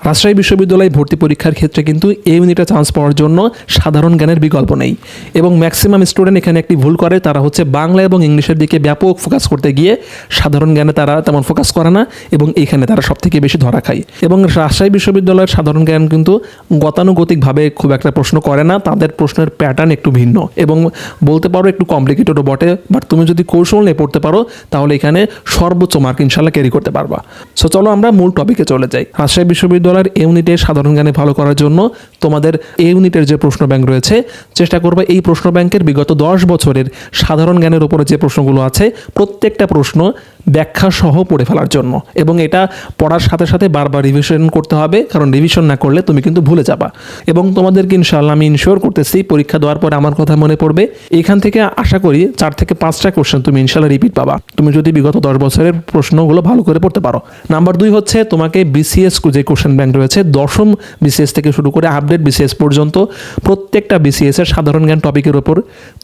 রাজশাহী বিশ্ববিদ্যালয়ে ভর্তি পরীক্ষার ক্ষেত্রে কিন্তু এই ইউনিটে চান্স পাওয়ার জন্য সাধারণ জ্ঞানের বিকল্প নেই এবং ম্যাক্সিমাম স্টুডেন্ট এখানে একটি ভুল করে, তারা হচ্ছে বাংলা এবং ইংলিশের দিকে ব্যাপক ফোকাস করতে গিয়ে সাধারণ জ্ঞানে তারা তেমন ফোকাস করে না এবং এইখানে তারা সবথেকে বেশি ধরা খায়। এবং রাজশাহী বিশ্ববিদ্যালয়ের সাধারণ জ্ঞান কিন্তু গতানুগতিকভাবে খুব একটা প্রশ্ন করে না, তাদের প্রশ্নের প্যাটার্ন একটু ভিন্ন এবং বলতে পারো একটু কমপ্লিকেটেডও বটে, বাট তুমি যদি কৌশল নিয়ে পড়তে পারো তাহলে এখানে সর্বোচ্চ মার্ক ইনশাল্লাহ ক্যারি করতে পারবা। সো চলো আমরা মূল টপিকে চলে যাই। রাজশাহী বিশ্ববিদ্যালয়ের এই ইউনিটে সাধারণ জ্ঞানে ভালো করার জন্য তোমাদের এই ইউনিটের যে প্রশ্ন ব্যাংক রয়েছে, চেষ্টা করবে এই প্রশ্ন ব্যাংকের বিগত 10 বছরের সাধারণ জ্ঞানের উপরে যে প্রশ্নগুলো আছে প্রত্যেকটা প্রশ্ন ব্যাখ্যা সহ পড়ে ফেলার জন্য, এবং এটা পড়ার সাথে সাথে বারবার রিভিশন করতে হবে, কারণ রিভিশন না করলে তুমি কিন্তু ভুলে যাবা। এবং তোমাদেরকে ইনশাআল্লাহ আমি ইনশিওর করতেছি পরীক্ষা দেওয়ার পরে আমার কথা মনে পড়বে। এখান থেকে আশা করি 4 থেকে 5টা কোশ্চেন তুমি ইনশাআল্লাহ রিপিট পাবা, তুমি যদি বিগত 10 বছরের প্রশ্নগুলো ভালো করে পড়তে পারো। নাম্বার 2 হচ্ছে তোমাকে বিসিএস যে কোশ্চেন ব্যাংক রয়েছে, 10ম বিসিএস থেকে শুরু করে আপডেট বিসিএস পর্যন্ত প্রত্যেকটা বিসিএস এর সাধারণ জ্ঞান টপিকের উপর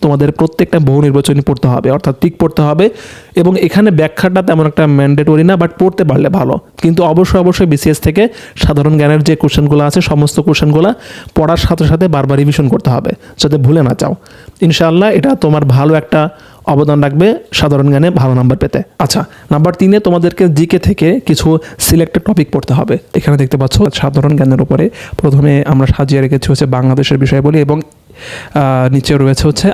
তোমাদের প্রত্যেকটা বহু নির্বাচনী পড়তে হবে, অর্থাৎ টিক পড়তে হবে। এবং এখানে ব্যাখ্যাটা তেমন একটা ম্যান্ডেটরি না, বাট পড়তে পারলে ভালো। কিন্তু অবশ্যই বিসিএস থেকে সাধারণ জ্ঞানের যে কোশ্চেনগুলো আছে সমস্ত কোশ্চেনগুলো পড়ার সাথে সাথে বারবার রিভিশন করতে হবে যাতে ভুলে না যাও। ইনশাআল্লাহ এটা তোমার ভালো একটা অবদান রাখবে সাধারণ জ্ঞানে ভালো নাম্বার পেতে। আচ্ছা, নাম্বার 3-এ তোমাদেরকে জিকে থেকে কিছু সিলেক্টেড টপিক পড়তে হবে। এখানে দেখতে পাচ্ছ সাধারণ জ্ঞানের উপরে প্রথমে আমরা সাজিয়ে রেখেছি হচ্ছে বাংলাদেশের বিষয়বলি এবং নিচে রয়েছে হচ্ছে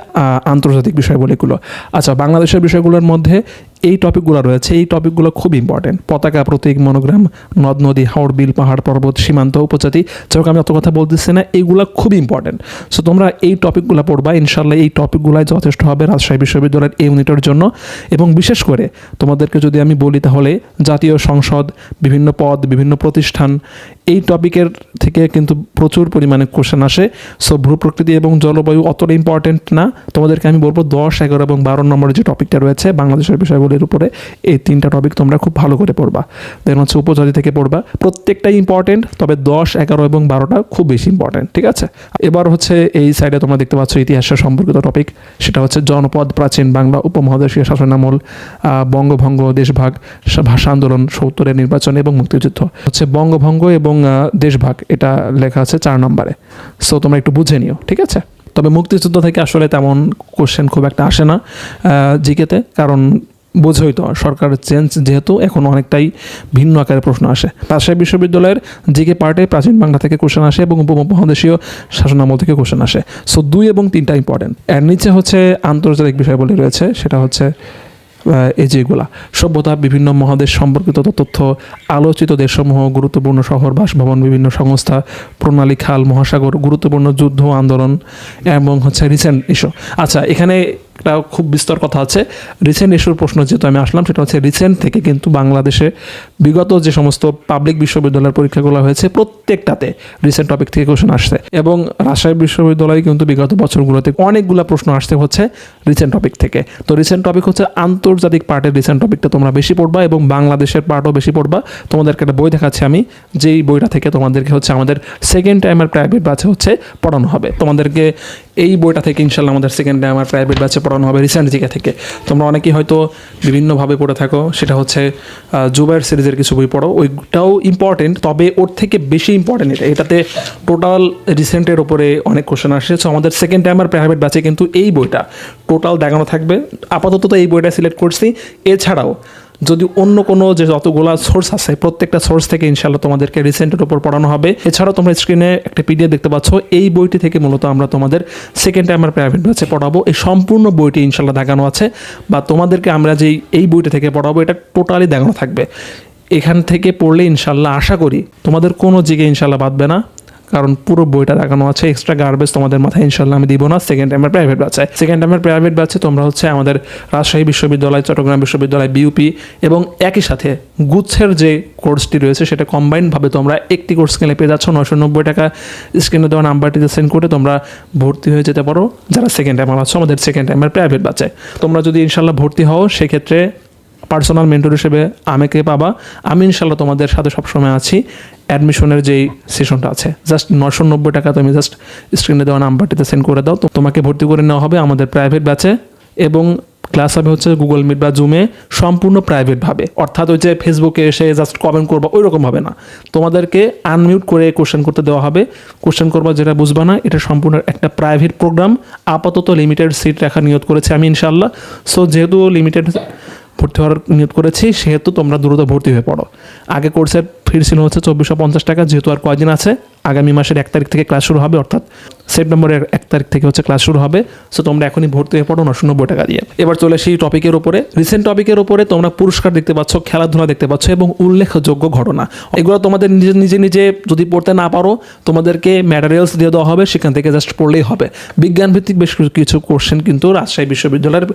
আন্তর্জাতিক বিষয়গুলো। আচ্ছা, বাংলাদেশের বিষয়গুলোর মধ্যে এই টপিকগুলো রয়েছে, এই টপিকগুলো খুব ইম্পর্টেন্ট। পতাকা, প্রতীক, মনোগ্রাম, নদ নদী, হাওড়, বিল, পাহাড়, পর্বত, সীমান্ত, উপজাতি, যাই হোক আমি অত কথা বলতেছি না, এইগুলো খুব ইম্পর্টেন্ট। সো তোমরা এই টপিকগুলো পড়বা, ইনশাল্লাহ এই টপিকগুলাই যথেষ্ট হবে রাজশাহী বিশ্ববিদ্যালয়ের এই ইউনিটের জন্য। এবং বিশেষ করে তোমাদেরকে যদি আমি বলি তাহলে জাতীয় সংসদ, বিভিন্ন পদ, বিভিন্ন প্রতিষ্ঠান, এই টপিকের থেকে কিন্তু প্রচুর পরিমাণে কোশ্চেন আসে। সো ভূপ্রকৃতি এবং জলবায়ু অতটা ইম্পর্টেন্ট না, তোমাদেরকে আমি বলবো 10, 11 এবং 12 নম্বরের যে টপিকটা রয়েছে বাংলাদেশের বিষয়গুলির উপরে, এই 3টা টপিক তোমরা খুব ভালো করে পড়বা। দেন হচ্ছে উপজাতি থেকে পড়বা, প্রত্যেকটাই ইম্পর্টেন্ট, তবে 10, 11 এবং 12টা খুব বেশি ইম্পর্টেন্ট, ঠিক আছে। এবার হচ্ছে এই সাইডে তোমরা দেখতে পাচ্ছ ইতিহাসের সম্পর্কিত টপিক, সেটা হচ্ছে জনপদ, প্রাচীন বাংলা, উপমহাদেশীয় শাসনামল, বঙ্গভঙ্গ, দেশভাগ, ভাষা আন্দোলন, 70-এর নির্বাচন এবং মুক্তিযুদ্ধ। হচ্ছে বঙ্গভঙ্গ এবং দেশভাগ, এটা লেখা আছে 4 নম্বরে। সো তোমরা একটু বুঝে নিও, ঠিক আছে। তবে মুক্তিযুদ্ধ থেকে আসলে তেমন কোশ্চেন খুব একটা আসে না জিকেতে, কারণ বোঝোই তো সরকার চেঞ্জ যেহেতু এখন অনেকটাই ভিন্ন আকারে প্রশ্ন আসে। রাজশাহী বিশ্ববিদ্যালয়ের জিকে পার্টে প্রাচীন বাংলা থেকে কোশ্চেন আসে এবং উপমহাদেশীয় শাসনামল থেকে কোশ্চেন আসে। সো 2 এবং 3টা ইম্পর্টেন্ট। এর নিচে হচ্ছে আন্তর্জাতিক বিষয়বলি রয়েছে, সেটা হচ্ছে এই যেগুলা সভ্যতা, বিভিন্ন মহাদেশ সম্পর্কিত তথ্য, আলোচিত দেশসমূহ, গুরুত্বপূর্ণ শহর, বাসভবন, বিভিন্ন সংস্থা, প্রণালী, খাল, মহাসাগর, গুরুত্বপূর্ণ যুদ্ধ, আন্দোলন এবং হচ্ছে রিসেন্ট ইস্যু। আচ্ছা, এখানে একটা খুব বিস্তর কথা আছে। রিসেন্ট ইস্যুর প্রশ্ন যেহেতু আমি আসলাম, সেটা হচ্ছে রিসেন্ট থেকে কিন্তু বাংলাদেশে বিগত যে সমস্ত পাবলিক বিশ্ববিদ্যালয়ের পরীক্ষাগুলো হয়েছে প্রত্যেকটাতে রিসেন্ট টপিক থেকে কোশ্চেন আসছে, এবং রাজশাহী বিশ্ববিদ্যালয়ে কিন্তু বিগত বছরগুলোতে অনেকগুলো প্রশ্ন আসতে হচ্ছে রিসেন্ট টপিক থেকে। তো রিসেন্ট টপিক হচ্ছে আন্তর্জাতিক পার্টের রিসেন্ট টপিকটা তোমরা বেশি পড়বা এবং বাংলাদেশের পার্টও বেশি পড়বা। তোমাদেরকে একটা বই দেখাচ্ছি আমি, যেই বইটা থেকে তোমাদেরকে হচ্ছে আমাদের সেকেন্ড টাইমের প্রাইভেট ব্যাচে হচ্ছে পড়ানো হবে। তোমাদেরকে এই বইটা থেকে ইনশাল্লাহ আমাদের সেকেন্ড টাইমের প্রাইভেট ব্যাচে পড়ানো হবে রিসেন্ট জিকে থেকে। তোমরা অনেকেই হয়তো বিভিন্নভাবে পড়ে থাকো, সেটা হচ্ছে জুবাইর সিরিজের কিছু বই পড়ো, ওইটাও ইম্পর্টেন্ট, তবে ওর থেকে বেশি ইম্পর্টেন্ট এটাতে টোটাল রিসেন্টের উপরে অনেক কোশ্চেন আসে। সো আমাদের সেকেন্ড টাইমের প্রাইভেট ব্যাচে কিন্তু এই বইটা টোটাল দেখানো থাকবে। আপাতত তো এই বইটা সিলেক্ট করছি, এছাড়াও যদি অন্য কোনো যে যতগুলো সোর্স আছে প্রত্যেকটা সোর্স থেকে ইনশাআল্লাহ তোমাদেরকে রিসেন্টের উপর পড়ানো হবে। এছাড়াও তোমরা স্ক্রিনে একটা পিডিএফ দেখতে পাচ্ছ, এই বইটি থেকে মূলত আমরা তোমাদের সেকেন্ড টাইমের প্রাইভেট ব্যাচে পড়াবো। এই সম্পূর্ণ বইটি ইনশাআল্লাহ দেখানো আছে, বা তোমাদেরকে আমরা যেই এই বইটি থেকে পড়াবো এটা টোটালি দেখানো থাকবে। এখান থেকে পড়লে ইনশাআল্লাহ আশা করি তোমাদের কোনো জিকে ইনশাআল্লাহ বাদবে না, কারণ পুরো বইটা দেখানো আছে। এক্সট্রা গার্বেজ তোমাদের মাথায় ইনশাল্লাহ আমি দিব না সেকেন্ড টাইমের প্রাইভেট ব্যাচে। সেকেন্ড টাইমের প্রাইভেট ব্যাচে তোমরা হচ্ছে আমাদের রাজশাহী বিশ্ববিদ্যালয়, চট্টগ্রাম বিশ্ববিদ্যালয়, বিউপি এবং একই সাথে গুচ্ছের যে কোর্সটি রয়েছে সেটা কম্বাইন্ডভাবে তোমরা একটি কোর্স কিনে পেয়ে যাচ্ছ 990 টাকা। স্ক্রিনে দেওয়া নাম্বারটিতে সেন্ড করে তোমরা ভর্তি হয়ে যেতে পারো যারা সেকেন্ড টাইমার আছো আমাদের সেকেন্ড টাইমের প্রাইভেট ব্যাচে। তোমরা যদি ইনশাল্লাহ ভর্তি হও সেক্ষেত্রে পার্সোনাল মেন্টর হিসেবে আমাকে পাবা। আমি ইনশাল্লাহ তোমাদের সাথে সবসময় আছি। অ্যাডমিশনের যেই সেশনটা আছে জাস্ট 990 টাকা তুমি জাস্ট স্ক্রিনে দেওয়া নাম্বারটিতে সেন্ড করে দাও, তো তোমাকে ভর্তি করে নেওয়া হবে আমাদের প্রাইভেট ব্যাচে। এবং ক্লাস হবে হচ্ছে গুগল মিট বা জুমে সম্পূর্ণ প্রাইভেটভাবে, অর্থাৎ ওই যে ফেসবুকে এসে জাস্ট কমেন্ট করবা ওই রকম হবে না। তোমাদেরকে আনমিউট করে কোশ্চেন করতে দেওয়া হবে, কোশ্চেন করবা যেটা বুঝবা না। এটা সম্পূর্ণ একটা প্রাইভেট প্রোগ্রাম। আপাতত লিমিটেড সিট রাখার নিয়ত করেছি আমি ইনশাল্লাহ। সো যেহেতু লিমিটেড ভর্তি হওয়ার নিয়ত করেছি সেহেতু তোমরা দ্রুত ভর্তি হয়ে পড়ো। আগে কোর্সের ফি ছিল হচ্ছে 2450 টাকা, যেহেতু আর কয়দিন আছে, আগামী মাসের 1 তারিখ থেকে ক্লাস শুরু হবে, অর্থাৎ সেপ্টেম্বরের 1 তারিখ থেকে হচ্ছে ক্লাস শুরু হবে। সো তোমরা এখনই ভর্তি হয়ে পড়ো 990 টাকা দিয়ে। এবার চলে সেই টপিকের উপরে, রিসেন্ট টপিকের উপরে তোমরা পুরস্কার দেখতে পাচ্ছ, খেলাধুলা দেখতে পাচ্ছ এবং উল্লেখযোগ্য ঘটনা। এগুলো তোমাদের নিজে নিজে যদি পড়তে না পারো, তোমাদেরকে ম্যাটেরিয়ালস দিয়ে দেওয়া হবে, সেখান থেকে জাস্ট পড়লেই হবে। বিজ্ঞান ভিত্তিক বেশ কিছু কোশ্চেন কিন্তু রাজশাহী বিশ্ববিদ্যালয়ের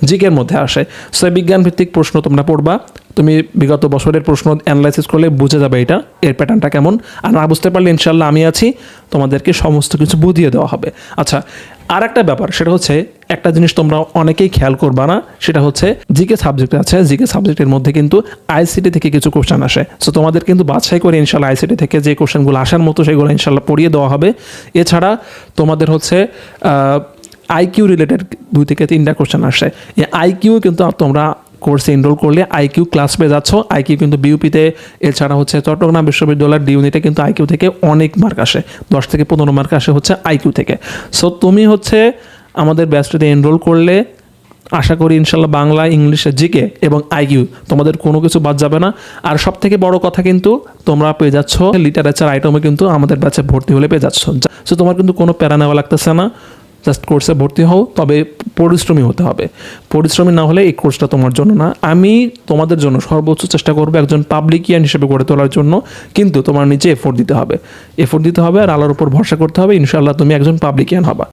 জিকের মধ্যে আসে। সো বিজ্ঞান ভিত্তিক প্রশ্ন তোমরা পড়বা। তুমি বিগত বছরের প্রশ্ন অ্যানালাইসিস করলে বুঝে যাবে এটা এর প্যাটার্নটা কেমন। আর না বুঝতে পারলে ইনশাল্লাহ আমি আছি, তোমাদেরকে সমস্ত কিছু বুঝিয়ে দেওয়া হবে। আচ্ছা, আর একটা ব্যাপার, সেটা হচ্ছে একটা জিনিস তোমরা অনেকেই খেয়াল করবা না, সেটা হচ্ছে জিকে সাবজেক্ট আছে, জিকে সাবজেক্টের মধ্যে কিন্তু আইসিটি থেকে কিছু কোশ্চেন আসে। সো তোমাদের কিন্তু বাছাই করে ইনশাল্লাহ আইসিটি থেকে যে কোশ্চেনগুলো আসার মতো সেগুলো ইনশাল্লাহ পড়িয়ে দেওয়া হবে। এছাড়া তোমাদের হচ্ছে আইকিউ রিলেটেড 2 থেকে 3টা কোশ্চেন আসে। এই আইকিউ কিন্তু তোমরা কোর্সে এনরোল করলে আইকিউ ক্লাস পেয়ে যাচ্ছ। আইকিউ কিন্তু বিউপিতে, এছাড়া হচ্ছে চট্টগ্রাম বিশ্ববিদ্যালয়ের ডি ইউনিটে কিন্তু আইকিউ থেকে অনেক মার্ক আসে, 10 থেকে 15 মার্ক আসে হচ্ছে আইকিউ থেকে। সো তুমি হচ্ছে আমাদের ব্যাচটিতে এনরোল করলে আশা করি ইনশাল্লাহ বাংলা, ইংলিশে, জিকে এবং আইকিউ তোমাদের কোনো কিছু বাদ যাবে না। আর সব থেকে বড় কথা কিন্তু তোমরা পেয়ে যাচ্ছ লিটারেচার আইটেমে কিন্তু আমাদের ব্যাচে ভর্তি হলে পেয়ে যাচ্ছ। সো তোমার কিন্তু কোনো প্যারা নেওয়া লাগতেছে না, জাস্ট কোর্সে ভর্তি হও। তবে পরিশ্রমী হতে হবে, পরিশ্রমী না হলে এই কোর্সটা তোমার জন্য না। আমি তোমাদের জন্য সর্বোচ্চ চেষ্টা করবো একজন পাবলিকিয়ান হিসেবে গড়ে তোলার জন্য, কিন্তু তোমার নিজে এফোর্ট দিতে হবে, আর আল্লাহর উপর ভরসা করতে হবে। ইনশাআল্লাহ তুমি একজন পাবলিকিয়ান হবা।